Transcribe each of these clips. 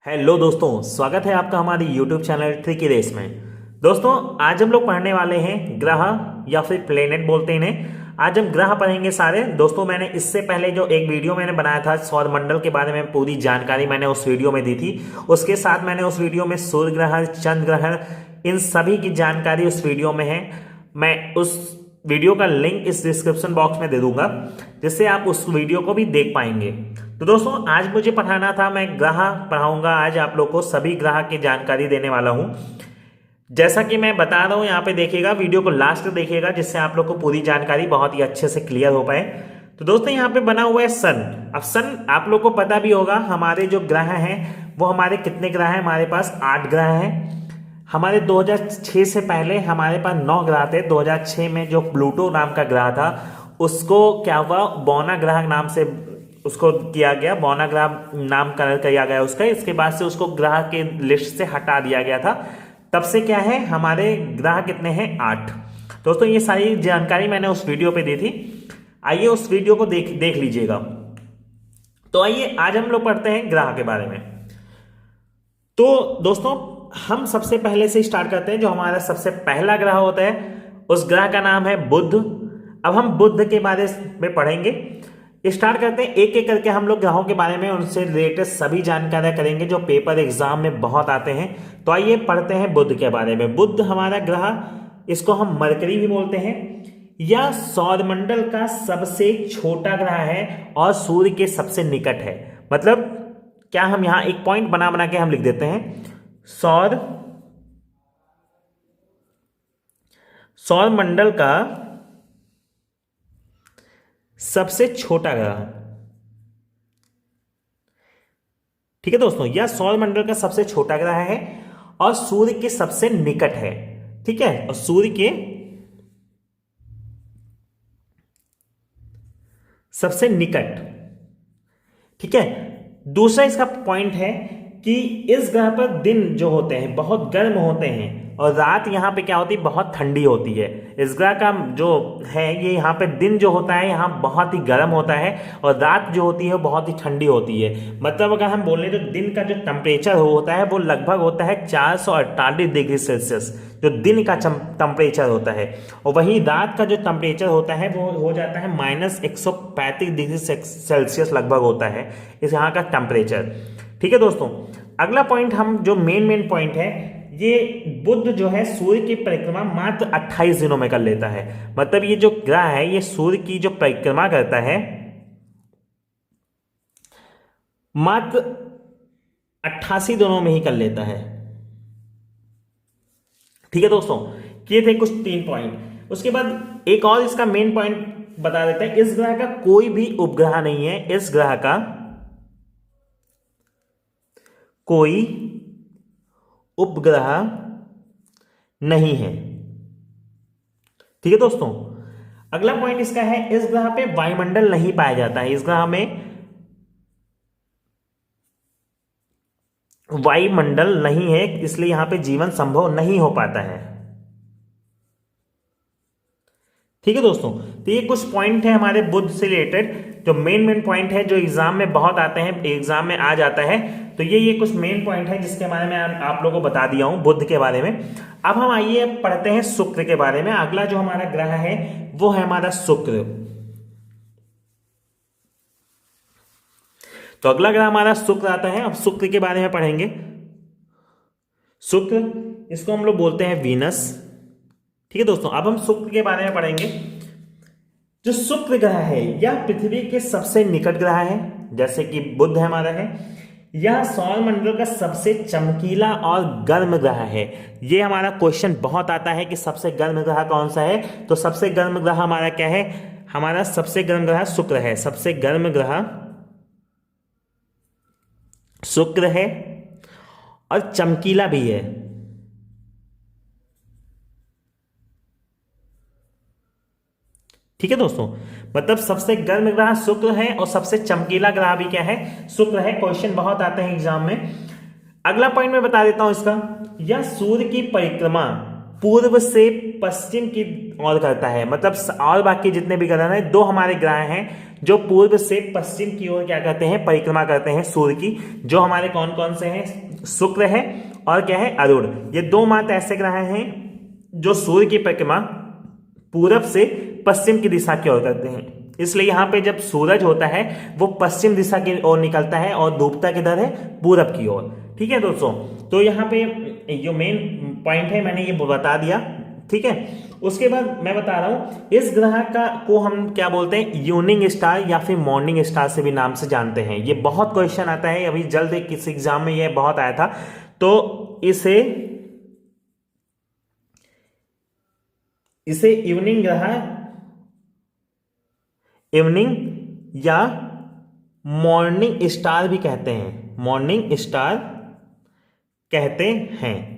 Hello दोस्तों, स्वागत है आपका हमारे YouTube चैनल ट्रिकी रेस में। दोस्तों, आज हम लोग पढ़ने वाले हैं ग्रह या फिर प्लेनेट बोलते हैं इन्हें। आज हम ग्रह पढ़ेंगे सारे। दोस्तों, मैंने इससे पहले जो एक वीडियो मैंने बनाया था सौर मंडल के बारे में, पूरी जानकारी मैंने उस वीडियो में दी थी। उसके साथ मैंने उस वीडियो में सूर्य ग्रहण, चंद्र ग्रहण, इन सभी की जानकारी उस वीडियो में है। मैं उस वीडियो का लिंक इस डिस्क्रिप्शन बॉक्स में दे दूंगा, जिससे आप उस वीडियो को भी देख पाएंगे। तो दोस्तों, आज मुझे पढ़ाना था, मैं ग्रह पढ़ाऊंगा आज आप लोग को, सभी ग्रह की जानकारी देने वाला हूं। जैसा कि मैं बता रहा हूं, यहाँ पे देखिएगा, वीडियो को लास्ट देखिएगा, जिससे आप लोग को पूरी जानकारी बहुत ही अच्छे से क्लियर हो पाए। तो दोस्तों, यहाँ पे बना हुआ है सन। अब सन आप लोग को पता भी होगा, हमारे जो ग्रह हैं वो हमारे कितने ग्रह हैं? हमारे पास 8 ग्रह हैं। हमारे 2006 से पहले हमारे पास 9 ग्रह थे। 2006 में जो प्लूटो नाम का ग्रह था, उसको क्या हुआ, बौना ग्रह नाम से उसको किया गया, बौना ग्रह नामकरण किया गया उसका। इसके बाद से उसको ग्रह के लिस्ट से हटा दिया गया था। तब से क्या है, हमारे ग्रह कितने हैं? 8। दोस्तों, ये सारी जानकारी मैंने उस वीडियो पे दी थी। आइए उस वीडियो को देख लीजिएगा। तो आइए आज हम लोग पढ़ते हैं ग्रह के बारे में। तो दोस्तों, हम सबसे पहले से स्टार्ट करते हैं। जो हमारा सबसे पहला ग्रह होता है, उस ग्रह का नाम है बुध। अब हम बुध के बारे में पढ़ेंगे। स्टार्ट करते हैं, एक एक करके हम लोग ग्रहों के बारे में, उनसे रिलेटेड सभी जानकारियां करेंगे जो पेपर एग्जाम में बहुत आते हैं। तो आइए पढ़ते हैं बुध के बारे में। बुध हमारा ग्रह, इसको हम मरकरी भी बोलते हैं। यह सौरमंडल का सबसे छोटा ग्रह है और सूर्य के सबसे निकट है। मतलब क्या, हम यहां एक पॉइंट बना बना के हम लिख देते हैं, सौरमंडल का सबसे छोटा ग्रह। ठीक है दोस्तों, यह सौरमंडल का सबसे छोटा ग्रह है और सूर्य के सबसे निकट है। ठीक है, और सूर्य के सबसे निकट। ठीक है, दूसरा इसका पॉइंट है कि इस ग्रह पर दिन जो होते हैं बहुत गर्म होते हैं और रात यहाँ पे क्या होती है, बहुत ठंडी होती है। इस ग्रह का जो है, ये यहाँ पे दिन जो होता है यहाँ बहुत ही गर्म होता है और रात जो होती है बहुत ही ठंडी होती है। मतलब अगर हम बोले तो दिन का जो टेम्परेचर होता है वो लगभग होता है 448 डिग्री सेल्सियस, जो दिन का टेम्परेचर होता है। और वहीं रात का जो टेम्परेचर होता है वो हो जाता है -135 डिग्री सेल्सियस लगभग होता है इस यहाँ का टेम्परेचर। ठीक है दोस्तों, अगला पॉइंट, हम जो मेन पॉइंट है, ये बुध जो है सूर्य की परिक्रमा मात्र 28 दिनों में कर लेता है। मतलब ये जो ग्रह है, ये सूर्य की जो परिक्रमा करता है मात्र 88 दिनों में ही कर लेता है। ठीक है दोस्तों, ये थे कुछ 3 पॉइंट। उसके बाद एक और इसका मेन पॉइंट बता देते हैं, इस ग्रह का कोई भी उपग्रह नहीं है। इस ग्रह का कोई उपग्रह नहीं है। ठीक है दोस्तों, अगला पॉइंट इसका है, इस ग्रह पे वायुमंडल नहीं पाया जाता है। इस ग्रह में वायुमंडल नहीं है, इसलिए यहां पे जीवन संभव नहीं हो पाता है। ठीक है दोस्तों, तो ये कुछ पॉइंट है हमारे बुध से रिलेटेड, जो मेन पॉइंट है, जो एग्जाम में बहुत आते हैं, एग्जाम में आ जाता है। तो ये कुछ मेन पॉइंट है जिसके बारे में आप लोगों को बता दिया हूं बुध के बारे में। अब हम आइए पढ़ते हैं शुक्र के बारे में। अगला जो हमारा ग्रह है वो है हमारा शुक्र। तो अगला ग्रह हमारा शुक्र आता है। अब शुक्र के बारे में पढ़ेंगे। शुक्र, इसको हम लोग बोलते हैं वीनस। ठीक है दोस्तों, अब हम शुक्र के बारे में पढ़ेंगे। जो शुक्र ग्रह है, यह पृथ्वी के सबसे निकट ग्रह है, जैसे कि बुध हमारा है। यह सौरमंडल का सबसे चमकीला और गर्म ग्रह है। ये हमारा क्वेश्चन बहुत आता है कि सबसे गर्म ग्रह कौन सा है। तो सबसे गर्म ग्रह हमारा क्या है? हमारा सबसे गर्म ग्रह शुक्र है। सबसे गर्म ग्रह शुक्र है और चमकीला भी है। ठीक है दोस्तों, मतलब सबसे गर्म ग्रह शुक्र है और सबसे चमकीला ग्रह भी क्या है? शुक्र है। क्वेश्चन बहुत आते हैं एग्जाम में। अगला पॉइंट मैं बता देता हूं इसका, यह सूर्य की परिक्रमा पूर्व से पश्चिम की ओर करता है। मतलब और बाकी जितने भी ग्रह हैं, 2 हमारे ग्रह हैं जो पूर्व से पश्चिम की ओर क्या करते हैं, परिक्रमा करते हैं सूर्य की। जो हमारे कौन कौन से हैं, शुक्र है और क्या है, अरुण। ये 2 मात्र ऐसे ग्रह हैं जो सूर्य की परिक्रमा पूरब से पश्चिम की दिशा की ओर करते हैं। इसलिए यहां पे जब सूरज होता है वो पश्चिम दिशा की ओर निकलता है और डूबता किधर है, पूरब की ओर। ठीक है दोस्तों, तो यहाँ पे जो मेन पॉइंट है मैंने ये बता दिया। ठीक है, उसके बाद मैं बता रहा हूं इस ग्रह का को हम क्या बोलते हैं, इवनिंग स्टार या फिर मॉर्निंग स्टार से भी नाम से जानते हैं। ये बहुत क्वेश्चन आता है, अभी जल्द किसी एग्जाम में ये बहुत आया था। तो इसे इवनिंग ग्रह, इवनिंग या मॉर्निंग स्टार भी कहते हैं, मॉर्निंग स्टार कहते हैं।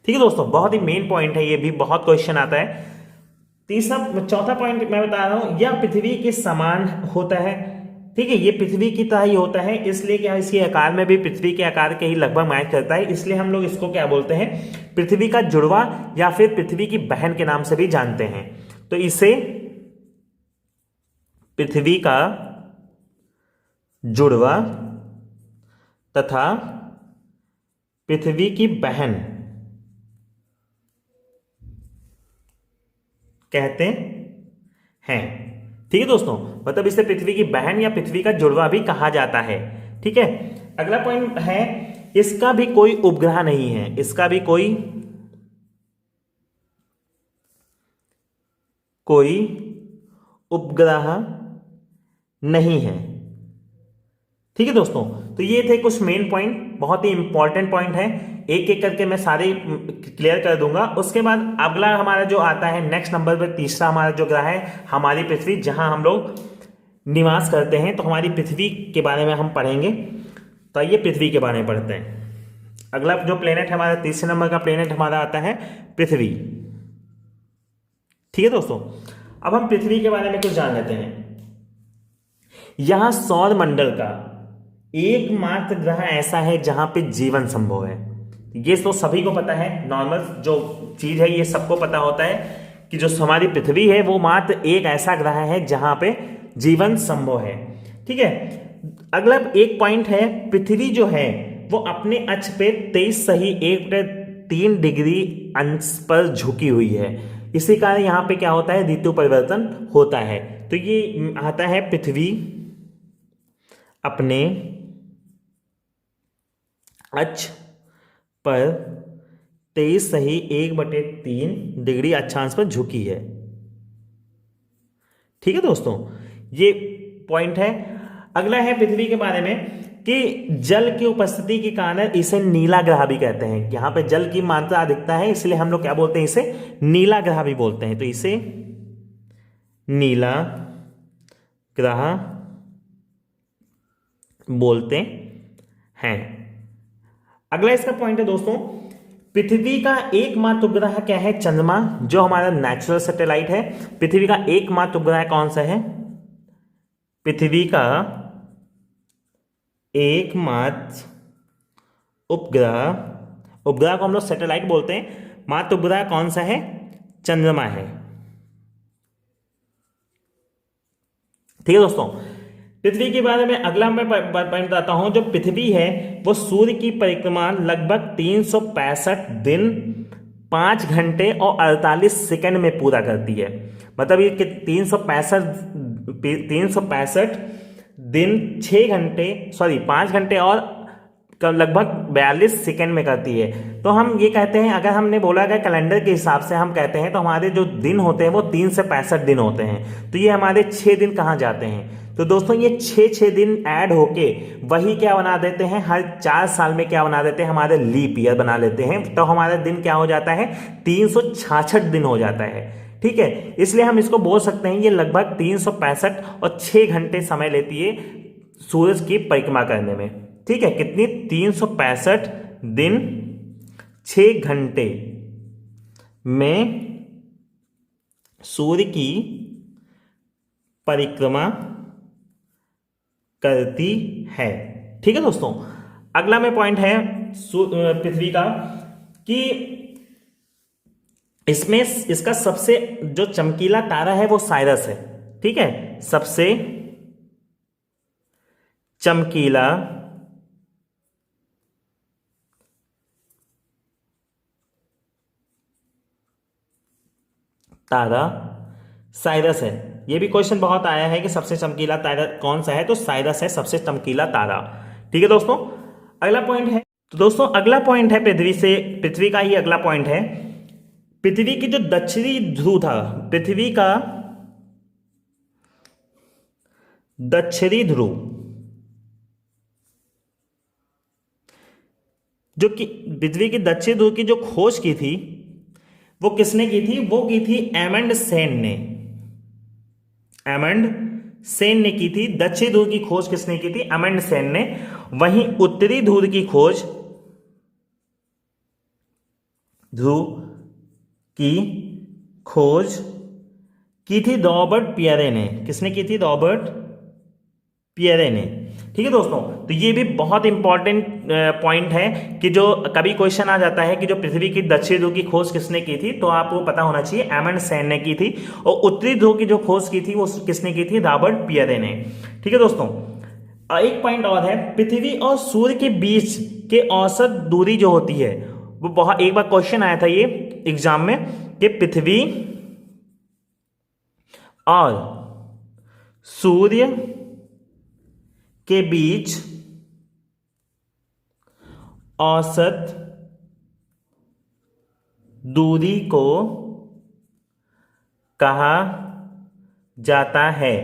ठीक है दोस्तों, बहुत ही मेन पॉइंट है, ये भी बहुत क्वेश्चन आता है। चौथा पॉइंट मैं बता रहा हूं, यह पृथ्वी के समान होता है। ठीक है, ये पृथ्वी की तरह ही होता है, इसलिए क्या इसके आकार में भी पृथ्वी के आकार के ही लगभग मैच करता है। इसलिए हम लोग इसको क्या बोलते हैं, पृथ्वी का जुड़वा या फिर पृथ्वी की बहन के नाम से भी जानते हैं। तो इसे पृथ्वी का जुड़वा तथा पृथ्वी की बहन कहते हैं। ठीक है दोस्तों, मतलब इसे पृथ्वी की बहन या पृथ्वी का जुड़वा भी कहा जाता है। ठीक है, अगला पॉइंट है, इसका भी कोई उपग्रह नहीं है, इसका भी कोई उपग्रह नहीं है। ठीक है दोस्तों, तो ये थे कुछ मेन पॉइंट, बहुत ही इंपॉर्टेंट पॉइंट है। एक एक करके मैं सारे क्लियर कर दूंगा। उसके बाद अगला हमारा जो आता है नेक्स्ट नंबर पर, तीसरा हमारा जो ग्रह है हमारी पृथ्वी, जहां हम लोग निवास करते हैं। तो हमारी पृथ्वी के बारे में हम पढ़ेंगे। तो आइए पृथ्वी के बारे में पढ़ते हैं। अगला जो प्लेनेट है हमारा, तीसरे नंबर का प्लेनेट हमारा आता है पृथ्वी। ठीक है दोस्तों, अब हम पृथ्वी के बारे में कुछ जान लेते हैं। यहां सौर मंडल का एकमात्र ग्रह ऐसा है जहां पे जीवन संभव है। ये तो सभी को पता है, नॉर्मल जो चीज है ये सबको पता होता है कि जो हमारी पृथ्वी है वो मात्र एक ऐसा ग्रह है जहां पे जीवन संभव है। ठीक है, अगला एक पॉइंट है, पृथ्वी जो है वो अपने अक्ष पे 23.1 डिग्री अंश पर झुकी हुई है। इसी कारण यहां पे क्या होता है, ऋतु परिवर्तन होता है। तो ये आता है पृथ्वी अपने अक्ष पर 23.1/3 डिग्री अक्षांश पर झुकी है। ठीक है दोस्तों, ये पॉइंट है। अगला है पृथ्वी के बारे में कि जल की उपस्थिति के कारण इसे नीला ग्रह भी कहते हैं। यहां पे जल की मात्रा अधिकता है, इसलिए हम लोग क्या बोलते हैं, इसे नीला ग्रह भी बोलते हैं। तो इसे नीला ग्रह बोलते हैं। अगला इसका पॉइंट है दोस्तों, पृथ्वी का एकमात्र उपग्रह क्या है, चंद्रमा, जो हमारा नेचुरल सैटेलाइट है। पृथ्वी का एकमात्र उपग्रह कौन सा है, पृथ्वी का एकमात्र उपग्रह को हम लोग सैटेलाइट बोलते हैं। मात्र उपग्रह कौन सा है, चंद्रमा है। ठीक है दोस्तों, पृथ्वी के बारे में अगला मैं पॉइंट बताता हूं। जो पृथ्वी है वो सूर्य की परिक्रमा लगभग 365 दिन 5 घंटे और 48 सेकंड में पूरा करती है। मतलब ये 365 दिन 5 घंटे और लगभग 42 सेकंड में करती है। तो हम ये कहते हैं, अगर हमने बोला कि कैलेंडर के हिसाब से हम कहते हैं तो हमारे जो दिन होते हैं वो 3 से 65 दिन होते हैं। तो ये हमारे 6 दिन कहाँ जाते हैं, तो दोस्तों ये 6 दिन ऐड होके वही क्या बना देते हैं, हर 4 साल में क्या बना देते हैं, हमारे लीप ईयर बना लेते हैं। तो हमारा दिन क्या हो जाता है, 366 दिन हो जाता है। ठीक है, इसलिए हम इसको बोल सकते हैं ये लगभग 365 और 6 घंटे समय लेती है सूरज की परिक्रमा करने में। ठीक है, कितनी, 365 दिन 6 घंटे में सूर्य की परिक्रमा करती है। ठीक है दोस्तों, अगला में पॉइंट है पृथ्वी का कि इसमें इसका सबसे जो चमकीला तारा है वो साइरस है। ठीक है, सबसे चमकीला तारा साइरस है। ये भी क्वेश्चन बहुत आया है कि सबसे चमकीला तारा कौन सा है, तो साइरस है सबसे चमकीला तारा। ठीक है दोस्तों, अगला पॉइंट है, तो दोस्तों अगला पॉइंट है पृथ्वी का ही अगला पॉइंट है। पृथ्वी की जो दक्षिणी ध्रुव था, पृथ्वी का दक्षिणी ध्रुव जो कि पृथ्वी की दक्षिणी ध्रुव की जो खोज की थी वो किसने की थी, वो की थी एमंड सेन ने। एमंड सेन ने की थी। दक्षिणी ध्रुव की खोज किसने की थी, एमंड सेन ने। वहीं उत्तरी ध्रुव की खोज, ध्रुव की खोज की थी रॉबर्ट पियरे ने। किसने की थी, रॉबर्ट पियरे ने। ठीक है दोस्तों, तो ये भी बहुत इंपॉर्टेंट पॉइंट है कि जो कभी क्वेश्चन आ जाता है कि जो पृथ्वी की दक्षिणी ध्रुव की खोज किसने की थी, तो आपको पता होना चाहिए एमंड सेन ने की थी। और उत्तरी ध्रुव की जो खोज की थी वो किसने की थी, रॉबर्ट पियरे ने। ठीक है दोस्तों, एक पॉइंट और है, पृथ्वी और सूर्य के बीच के औसत दूरी जो होती है वो बहुत, एक बार क्वेश्चन आया था ये एग्जाम में कि पृथ्वी और सूर्य के बीच औसत दूरी को कहा जाता है।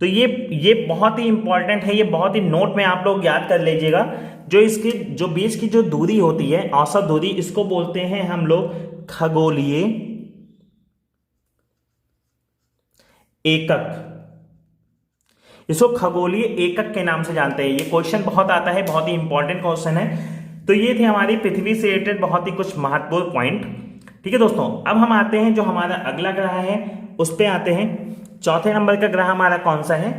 तो ये बहुत ही इंपॉर्टेंट है, ये बहुत ही नोट में आप लोग याद कर लीजिएगा। जो इसकी जो बीच की जो दूरी होती है, औसत दूरी, इसको बोलते हैं हम लोग खगोलीय एकक। इसको खगोलीय एकक के नाम से जानते हैं। ये क्वेश्चन बहुत आता है, बहुत ही इंपॉर्टेंट क्वेश्चन है। तो ये थे हमारी पृथ्वी से रिलेटेड बहुत ही कुछ महत्वपूर्ण पॉइंट। ठीक है दोस्तों, अब हम आते हैं जो हमारा अगला ग्रह है उस पे आते हैं। चौथे नंबर का ग्रह हमारा कौन सा है,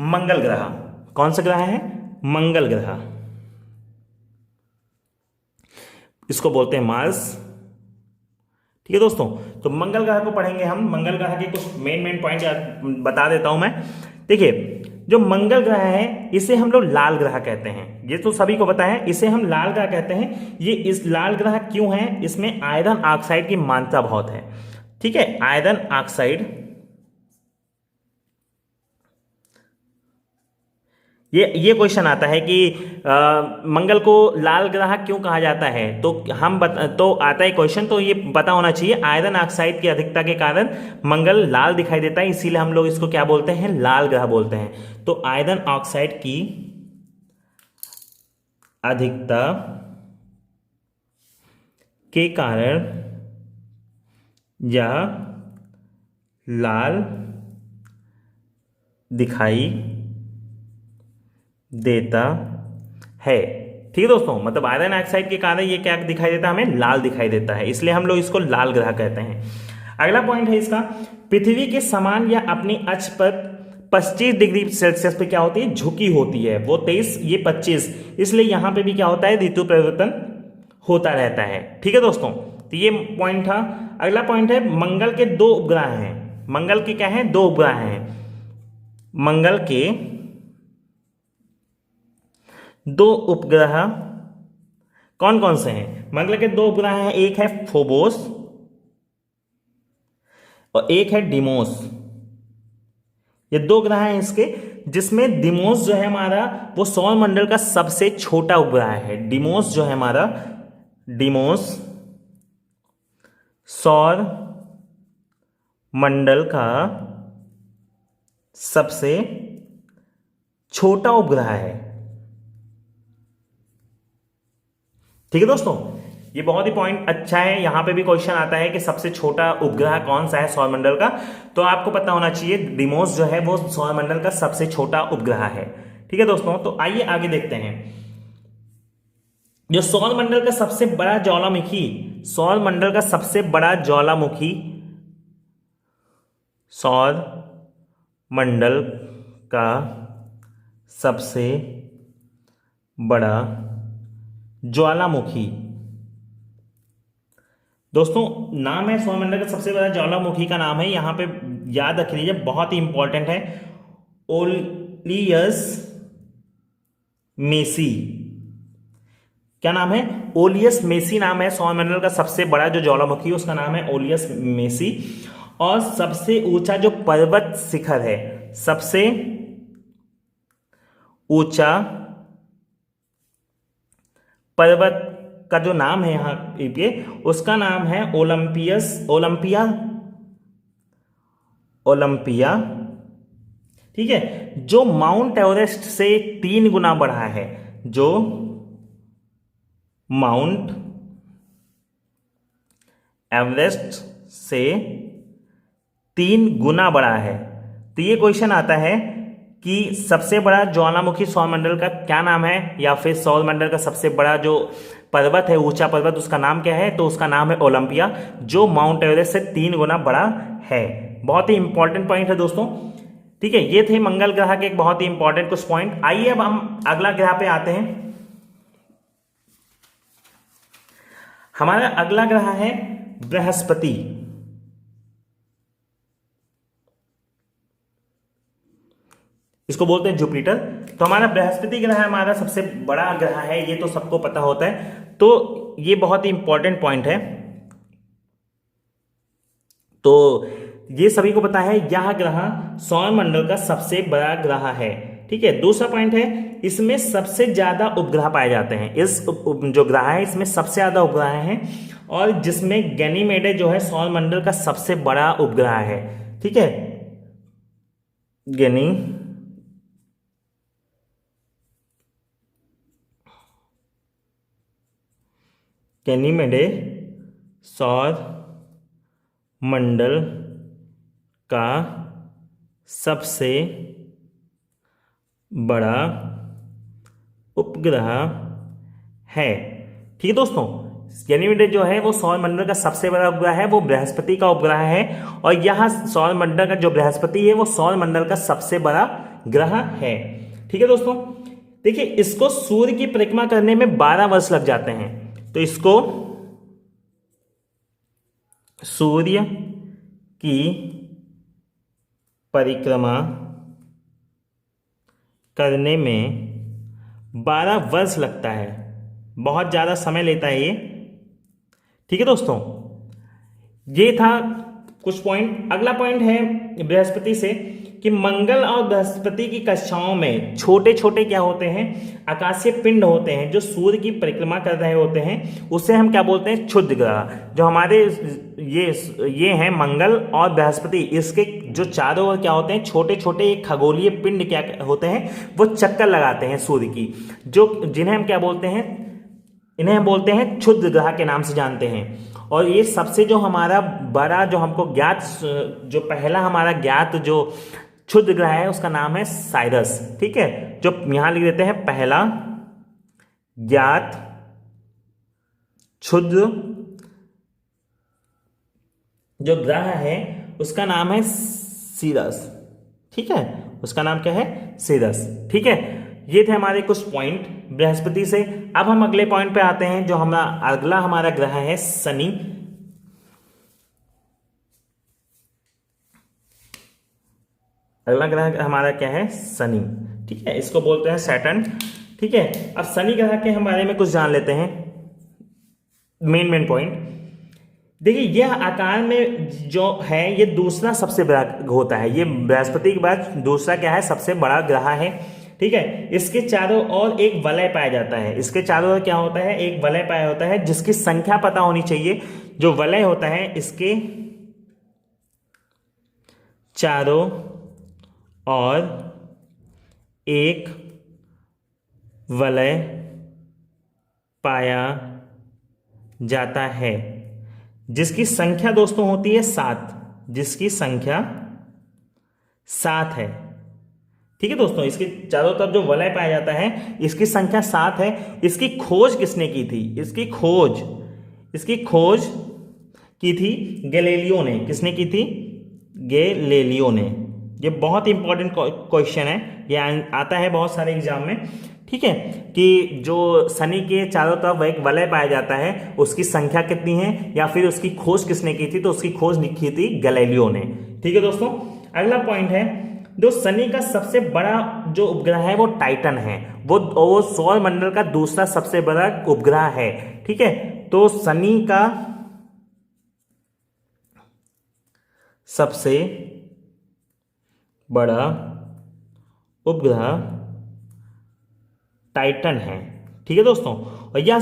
मंगल ग्रह। कौन सा ग्रह है, मंगल ग्रह। इसको बोलते हैं मार्स। ठीक है दोस्तों, तो मंगल ग्रह को पढ़ेंगे हम। मंगल ग्रह के कुछ मेन पॉइंट बता देता हूं मैं। देखिए, जो मंगल ग्रह है इसे हम लोग लाल ग्रह कहते हैं, ये तो सभी को पता है, इसे हम लाल ग्रह कहते हैं। ये इस लाल ग्रह क्यों है, इसमें आयरन ऑक्साइड की मात्रा बहुत है। ठीक है, आयरन ऑक्साइड, ये क्वेश्चन आता है कि मंगल को लाल ग्रह क्यों कहा जाता है, तो तो आता है क्वेश्चन, तो ये पता होना चाहिए आयरन ऑक्साइड की अधिकता के कारण मंगल लाल दिखाई देता है, इसीलिए हम लोग इसको क्या बोलते हैं, लाल ग्रह बोलते हैं। तो आयरन ऑक्साइड की अधिकता के कारण यह लाल दिखाई देता है। ठीक है दोस्तों, मतलब आयरन ऑक्साइड के कारण ये क्या दिखाई देता है, हमें लाल दिखाई देता है, इसलिए हम लोग इसको लाल ग्रह कहते हैं। अगला पॉइंट है इसका, पृथ्वी के समान या अपनी अक्ष पर 25 डिग्री सेल्सियस पे क्या होती है, झुकी होती है। वो 23, ये 25, इसलिए यहां पे भी क्या होता है, ऋतु परिवर्तन होता रहता है। ठीक है दोस्तों, तो ये पॉइंट था। अगला पॉइंट है, मंगल के 2 उपग्रह हैं। मंगल के क्या है, 2 उपग्रह हैं। मंगल के 2 उपग्रह कौन कौन से हैं, मंगल के 2 उपग्रह हैं, एक है फोबोस और एक है डिमोस। ये 2 ग्रह हैं इसके, जिसमें डिमोस जो है हमारा वो सौर मंडल का सबसे छोटा उपग्रह है। डिमोस जो है हमारा, डिमोस सौर मंडल का सबसे छोटा उपग्रह है। ठीक है दोस्तों, ये बहुत ही पॉइंट अच्छा है। यहां पे भी क्वेश्चन आता है कि सबसे छोटा उपग्रह कौन सा है सौरमंडल का, तो आपको पता होना चाहिए डिमोस जो है वो सौरमंडल का सबसे छोटा उपग्रह है। ठीक है दोस्तों, तो आइए आगे देखते हैं। जो सौरमंडल का सबसे बड़ा ज्वालामुखी, सौरमंडल का सबसे बड़ा ज्वालामुखी, सौर मंडल का सबसे बड़ा ज्वालामुखी दोस्तों नाम है सौरमंडल का सबसे बड़ा ज्वालामुखी का नाम है, यहां पे याद रख लीजिए, बहुत ही इंपॉर्टेंट है, ओलियस मेसी। क्या नाम है? ओलियस मेसी नाम है सौरमंडल का सबसे बड़ा जो ज्वालामुखी है, उसका नाम है ओलियस मेसी। और सबसे ऊंचा जो पर्वत शिखर है, सबसे ऊंचा पर्वत का जो नाम है यहां पे, उसका नाम है ओलंपिया। ठीक है, जो माउंट एवरेस्ट से 3 गुना बड़ा है, जो माउंट एवरेस्ट से 3 गुना बड़ा है। तो ये क्वेश्चन आता है कि सबसे बड़ा ज्वालामुखी सौरमंडल का क्या नाम है, या फिर सौरमंडल का सबसे बड़ा जो पर्वत है, ऊंचा पर्वत, उसका नाम क्या है? तो उसका नाम है ओलंपिया, जो माउंट एवरेस्ट से 3 गुना बड़ा है। बहुत ही इंपॉर्टेंट पॉइंट है दोस्तों। ठीक है, ये थे मंगल ग्रह के एक बहुत ही इंपॉर्टेंट कुछ पॉइंट। आइए अब हम अगला ग्रह पे आते हैं। हमारा अगला ग्रह है बृहस्पति। इसको बोलते हैं जुपिटर। तो हमारा बृहस्पति ग्रह हमारा सबसे बड़ा ग्रह है, ये तो सबको पता होता है। तो ये बहुत ही इंपॉर्टेंट पॉइंट है, तो ये सभी को पता है, यह ग्रह सौरमंडल का सबसे बड़ा ग्रह है। ठीक है, दूसरा पॉइंट है, इसमें सबसे ज्यादा उपग्रह पाए जाते हैं। इस जो ग्रह है, इसमें सबसे ज्यादा उपग्रह हैं, और जिसमें गैनीमेडे जो है सौरमंडल का सबसे बड़ा उपग्रह है। ठीक है, गैनीमेडे सौर मंडल का सबसे बड़ा उपग्रह है। ठीक है दोस्तों, गैनीमेडे जो है वो सौरमंडल का सबसे बड़ा उपग्रह है, वो बृहस्पति का उपग्रह है। और यह सौरमंडल का जो बृहस्पति है वो सौरमंडल का सबसे बड़ा ग्रह है। ठीक है दोस्तों, देखिए इसको सूर्य की परिक्रमा करने में 12 वर्ष लग जाते हैं। तो इसको सूर्य की परिक्रमा करने में 12 वर्ष लगता है, बहुत ज्यादा समय लेता है ये। ठीक है दोस्तों, ये था कुछ पॉइंट। अगला पॉइंट है बृहस्पति से कि मंगल और बृहस्पति की कक्षाओं में छोटे छोटे क्या होते हैं? आकाशीय पिंड होते हैं, जो सूर्य की परिक्रमा कर रहे होते हैं। उसे हम क्या बोलते हैं? क्षुद्र ग्रह। जो हमारे ये हैं मंगल और बृहस्पति, इसके जो चारों ओर क्या होते हैं? छोटे छोटे खगोलीय पिंड क्या होते हैं? वो चक्कर लगाते हैं सूर्य की, जिन्हें हम क्या बोलते हैं? इन्हें हम बोलते हैं क्षुद्र ग्रह के नाम से जानते हैं। और ये सबसे जो हमारा बड़ा, जो हमको ज्ञात, जो पहला हमारा ज्ञात जो क्षुद्र ग्रह है, उसका नाम है साइरस। ठीक है, जो यहां लिख देते हैं, पहला ज्ञात क्षुद्र जो ग्रह है उसका नाम है सीरस। ठीक है, उसका नाम क्या है? सीरस। ठीक है, ये थे हमारे कुछ पॉइंट बृहस्पति से। अब हम अगले पॉइंट पे आते हैं, जो अगला हमारा ग्रह है शनि। अगला ग्रह हमारा क्या है? शनि। ठीक है, इसको बोलते हैं सैटर्न। ठीक है, अब शनि ग्रह के हम बारे में कुछ जान लेते हैं, मेन पॉइंट। देखिए यह आकार में जो है ये दूसरा सबसे बड़ा होता है। ये बृहस्पति के बाद दूसरा क्या है? सबसे बड़ा ग्रह है। ठीक है, इसके चारों ओर एक वलय पाया जाता है। इसके चारों ओर क्या होता है? एक वलय पाया होता है, जिसकी संख्या पता होनी चाहिए। जो वलय होता है, इसके चारों ओर एक वलय पाया जाता है, जिसकी संख्या दोस्तों होती है 7। जिसकी संख्या 7 है। ठीक है दोस्तों, इसके चारों तरफ जो वलय पाया जाता है, इसकी संख्या 7 है। इसकी खोज किसने की थी? इसकी खोज की थी गैलीलियो ने। किसने की थी? गैलीलियो ने। ये बहुत इंपॉर्टेंट क्वेश्चन है, ये आता है बहुत सारे एग्जाम में। ठीक है, कि जो शनि के चारों तरफ एक वलय पाया जाता है उसकी संख्या कितनी है, या फिर उसकी खोज किसने की थी, तो उसकी खोज की थी गैलीलियो ने। ठीक है दोस्तों, अगला पॉइंट है दोस्त, शनि का सबसे बड़ा जो उपग्रह है वो टाइटन है, वो सौर मंडल का दूसरा सबसे बड़ा उपग्रह है। ठीक है, तो शनि का सबसे बड़ा उपग्रह टाइटन है। ठीक है दोस्तों, और यह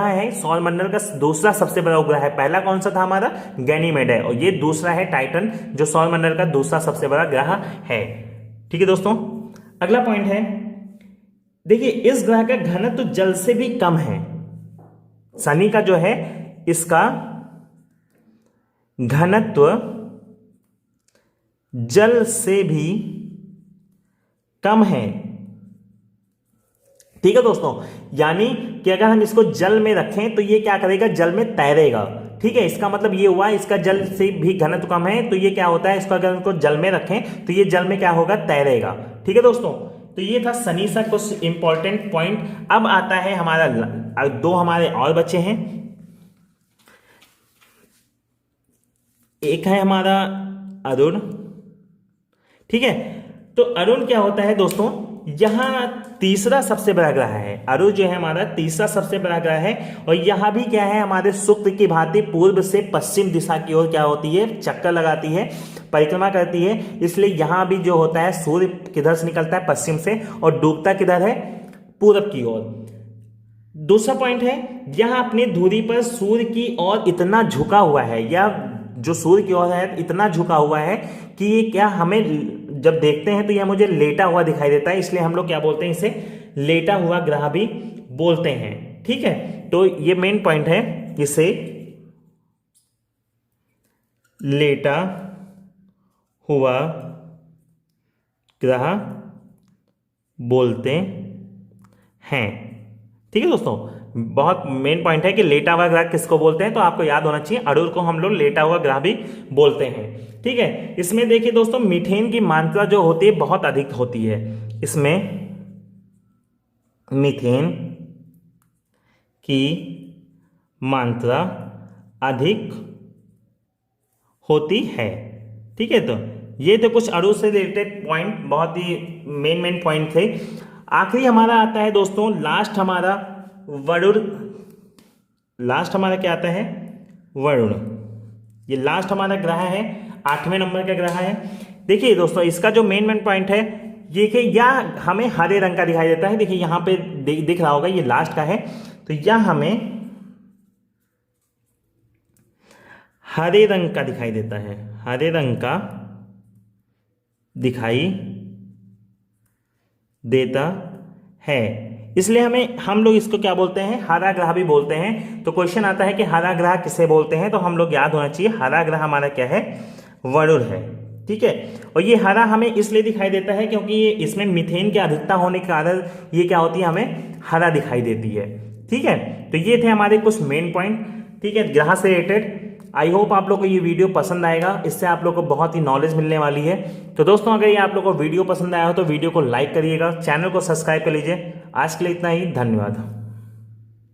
है सौर मंडल का दूसरा सबसे बड़ा उपग्रह है। पहला कौन सा था हमारा, गैनीमेड है, और ये दूसरा है टाइटन, जो सौर मंडल का दूसरा सबसे बड़ा ग्रह है। ठीक है दोस्तों, अगला पॉइंट है, देखिए इस ग्रह का घनत्व तो जल से भी कम है। शनि का जो है इसका घनत्व जल से भी कम है। ठीक है दोस्तों, यानी कि अगर हम इसको जल में रखें तो ये क्या करेगा, जल में तैरेगा। ठीक है, इसका मतलब ये हुआ इसका जल से भी घनत्व कम है, तो ये क्या होता है, इसको अगर इसको जल में रखें तो ये जल में क्या होगा, तैरेगा। ठीक है दोस्तों, तो ये था शनि सा कुछ इंपॉर्टेंट पॉइंट। अब आता है हमारा दो हमारे और बच्चे हैं। एक है हमारा अरुण। ठीक है, तो अरुण क्या होता है दोस्तों, यहां तीसरा सबसे बड़ा ग्रह है। अरुण जो है हमारा तीसरा सबसे बड़ा ग्रह है, और यहां भी क्या है, हमारे शुक्र की भांति पूर्व से पश्चिम दिशा की ओर क्या होती है, चक्कर लगाती है, परिक्रमा करती है। इसलिए यहां भी जो होता है, सूर्य किधर से निकलता है, पश्चिम से, और डूबता किधर है, पूरब की ओर। दूसरा पॉइंट है, यह अपनी धुरी पर सूर्य की ओर इतना झुका हुआ है, या जो सूर्य की ओर है इतना झुका हुआ है कि ये क्या, हमें जब देखते हैं तो यह मुझे लेटा हुआ दिखाई देता है, इसलिए हम लोग क्या बोलते हैं, इसे लेटा हुआ ग्रह भी बोलते हैं। ठीक है, तो ये मेन पॉइंट है, इसे लेटा हुआ ग्रह बोलते हैं। ठीक है दोस्तों, बहुत मेन पॉइंट है कि लेटा हुआ ग्रह किसको बोलते हैं, तो आपको याद होना चाहिए अरुण को हम लोग लेटा हुआ ग्रह भी बोलते हैं। ठीक है, इसमें देखिए दोस्तों, मीथेन की मात्रा जो होती है बहुत अधिक होती है। इसमें मीथेन की मात्रा अधिक होती है। ठीक है, तो ये तो कुछ अणु से रिलेटेड पॉइंट, बहुत ही मेन पॉइंट थे। आखिरी हमारा आता है दोस्तों, लास्ट हमारा वरुण। लास्ट हमारा क्या आता है, वरुण। ये लास्ट हमारा ग्रह है, 8वें नंबर का ग्रह है। देखिए दोस्तों, इसका जो मेन पॉइंट है, देखिए यह हमें हरे रंग का दिखाई देता है। देखिए यहां पे दिख रहा होगा, ये लास्ट का है, तो यह हमें हरे रंग का दिखाई देता है, हरे रंग का दिखाई देता है, इसलिए हम लोग इसको क्या बोलते हैं, हरा ग्रह भी बोलते हैं। तो क्वेश्चन आता है कि हरा ग्रह किसे बोलते हैं, तो हम लोग याद होना चाहिए हरा ग्रह हमारा क्या है, वरुण है। ठीक है, और ये हरा हमें इसलिए दिखाई देता है क्योंकि ये इसमें मीथेन की अधिकता होने के कारण ये क्या होती है, हमें हरा दिखाई देती है। ठीक है, तो ये थे हमारे कुछ मेन पॉइंट, ठीक है, ग्रह से रिलेटेड। आई होप आप लोग को ये वीडियो पसंद आएगा, इससे आप लोग को बहुत ही नॉलेज मिलने वाली है। तो दोस्तों, अगर ये आप लोग को वीडियो पसंद आया हो तो वीडियो को लाइक करिएगा, चैनल को सब्सक्राइब कर लीजिए। आज के लिए इतना ही, धन्यवाद।